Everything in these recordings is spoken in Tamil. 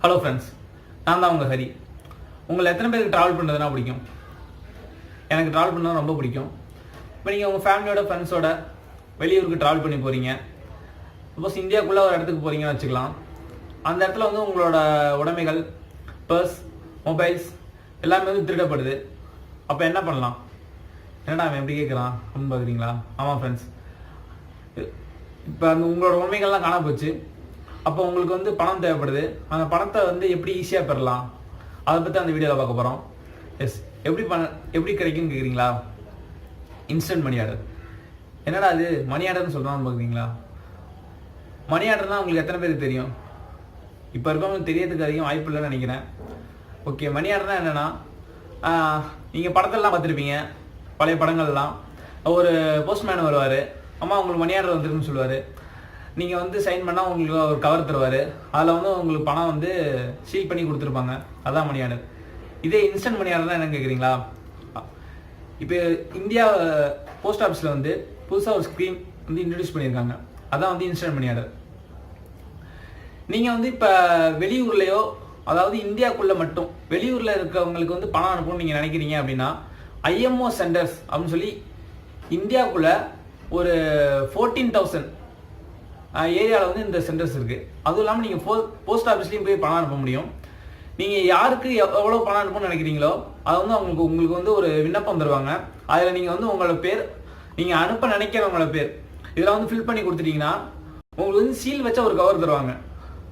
ஹலோ ஃப்ரெண்ட்ஸ், நான் தான் உங்கள் ஹரி. உங்களை எத்தனை பேருக்கு ட்ராவல் பண்ணுறதுனா பிடிக்கும்? எனக்கு ட்ராவல் பண்ணால் ரொம்ப பிடிக்கும். இப்போ நீங்கள் உங்கள் ஃபேமிலியோட ஃப்ரெண்ட்ஸோட வெளியூருக்கு ட்ராவல் பண்ணி போகிறீங்க. சப்போஸ் இந்தியாவுக்குள்ளே ஒரு இடத்துக்கு போகிறீங்கன்னு வச்சுக்கலாம். அந்த இடத்துல வந்து உங்களோட உடைமைகள், பர்ஸ், மொபைல்ஸ் எல்லாமே வந்து திருடப்படுது. அப்போ என்ன பண்ணலாம்? என்னடா அவன் எப்படி கேட்குறான் அப்படின்னு பார்க்குறீங்களா? ஆமாம் ஃப்ரெண்ட்ஸ், இப்போ அந்த உங்களோட உடைமைகள்லாம் காண போச்சு. அப்போ உங்களுக்கு வந்து பணம் தேவைப்படுது. அந்த பணத்தை வந்து எப்படி ஈஸியாக பெறலாம், அதை பற்றி அந்த வீடியோவில் பார்க்க போகிறோம். எப்படி கிடைக்கும்னு கேட்குறீங்களா? Instant money order. என்னடா அது மணி ஆர்டர்னு சொல்கிறான்னு பார்க்குறீங்களா? மணி ஆர்டர்னால் உங்களுக்கு எத்தனை பேருக்கு தெரியும்? இப்போ இருக்கவங்களுக்கு தெரியறதுக்கு அதிகம் வாய்ப்பு இல்லைன்னு நினைக்கிறேன். ஓகே, மணி ஆர்டர்னால் என்னென்னா, நீங்கள் படத்தெல்லாம் பார்த்துருப்பீங்க, பழைய படங்கள்லாம். ஒரு போஸ்ட்மேன் வருவார், அம்மா உங்களுக்கு மணி ஆர்டர் வந்துருக்குன்னு சொல்லுவார். நீங்கள் வந்து சைன் பண்ணால் உங்களுக்கு ஒரு கவர் தருவார். அதில் வந்து உங்களுக்கு பணம் வந்து சீல் பண்ணி கொடுத்துருப்பாங்க. அதான் மணி ஆர்டர். இதே இன்ஸ்டன்ட் மணி ஆர்டர் தான் என்னன்னு கேட்குறீங்களா? இப்போ இந்தியா போஸ்ட் ஆஃபீஸில் வந்து புதுசாக ஒரு ஸ்கீம் வந்து இன்ட்ரடியூஸ் பண்ணியிருக்காங்க. அதான் வந்து இன்ஸ்டன்ட் மணி ஆர்டர். நீங்கள் வந்து இப்போ வெளியூர்லேயோ, அதாவது இந்தியாவுக்குள்ளே மட்டும் வெளியூரில் இருக்கிறவங்களுக்கு வந்து பணம் அனுப்பணும்னு நீங்கள் நினைக்கிறீங்க அப்படின்னா, ஐஎம்ஓ சென்டர்ஸ் அப்படின்னு சொல்லி இந்தியாவுக்குள்ளே ஒரு 14,000 ஏரியாவில் வந்து இந்த சென்டர்ஸ் இருக்குது. அதுவும் இல்லாமல் நீங்கள் போஸ்ட் ஆஃபீஸ்லேயும் போய் பணம் அனுப்ப முடியும். நீங்கள் யாருக்கு எவ்வளோ பணம் அனுப்பணும்னு நினைக்கிறீங்களோ அதை வந்து உங்களுக்கு வந்து ஒரு விண்ணப்பம் தருவாங்க. அதில் நீங்கள் வந்து உங்களோட பேர், நீங்கள் அனுப்ப நினைக்கிறவங்களோட பேர் இதில் வந்து ஃபில் பண்ணி கொடுத்துட்டீங்கன்னா உங்களுக்கு வந்து சீல் வச்ச ஒரு கவர் தருவாங்க.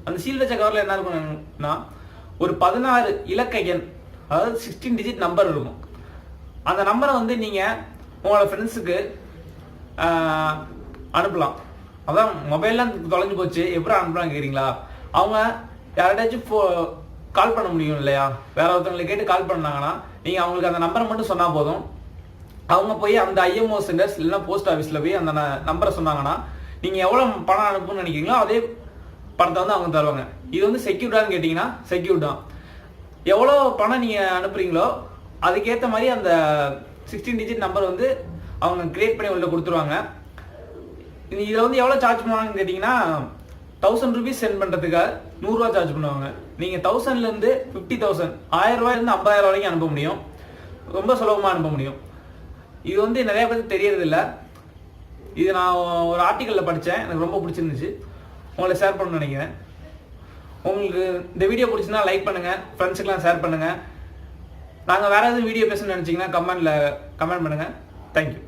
அந்த சீல் வச்ச கவரில் என்ன இருக்கும்னா ஒரு 16 இலக்க எண், அதாவது 16 டிஜிட் நம்பர் இருக்கும். அந்த நம்பரை வந்து நீங்கள் உங்களோட ஃப்ரெண்ட்ஸுக்கு அனுப்பலாம். அதான் மொபைல்லாம் தொலைஞ்சு போச்சு, எப்படி அனுப்பலாம் கேட்குறீங்களா? அவங்க யார்கிட்டாச்சும் கால் பண்ண முடியும் இல்லையா? வேற ஒருத்தவங்களை கேட்டு கால் பண்ணாங்கன்னா நீங்கள் அவங்களுக்கு அந்த நம்பரை மட்டும் சொன்னால் போதும். அவங்க போய் அந்த ஐஎம்ஓ சென்டர்ஸ் இல்லைன்னா போஸ்ட் ஆஃபீஸில் போய் அந்த நம்பரை சொன்னாங்கன்னா நீங்கள் எவ்வளோ பணம் அனுப்புன்னு நினைக்கிறீங்களோ அதே பணத்தை வந்து அவங்க தருவாங்க. இது வந்து செக்யூர்டான்னு கேட்டிங்கன்னா செக்யூர் தான். எவ்வளோ பணம் நீங்கள் அனுப்புறீங்களோ அதுக்கேற்ற மாதிரி அந்த 16 டிஜிட் நம்பர் வந்து அவங்க கிரியேட் பண்ணி உள்ள கொடுத்துருவாங்க. இதில் வந்து எவ்வளோ சார்ஜ் பண்ணுவாங்கன்னு கேட்டிங்கன்னா 1000 ருபீஸ் சென்ட் பண்ணுறதுக்காக 100 ரூபா சார்ஜ் பண்ணுவாங்க. நீங்கள் 1000லேருந்து 50,000, 1000 ரூபாயிலேருந்து 50,000 வரைக்கும் அனுப்ப முடியும். ரொம்ப சுலபமாக அனுப்ப முடியும். இது வந்து நிறைய பேருக்கு தெரியறதில்ல. இது நான் ஒரு ஆர்டிக்கலில் படித்தேன், எனக்கு ரொம்ப பிடிச்சிருந்துச்சு, உங்களை ஷேர் பண்ணணும்னு நினைக்கிறேன். உங்களுக்கு இந்த வீடியோ பிடிச்சிருந்தா லைக் பண்ணுங்கள், ஃப்ரெண்ட்ஸுக்கெலாம் ஷேர் பண்ணுங்கள். நாங்கள் வேறு எதுவும் வீடியோ பேசணும்னு நினச்சிங்கன்னா கமெண்ட் பண்ணுங்கள். தேங்க்யூ.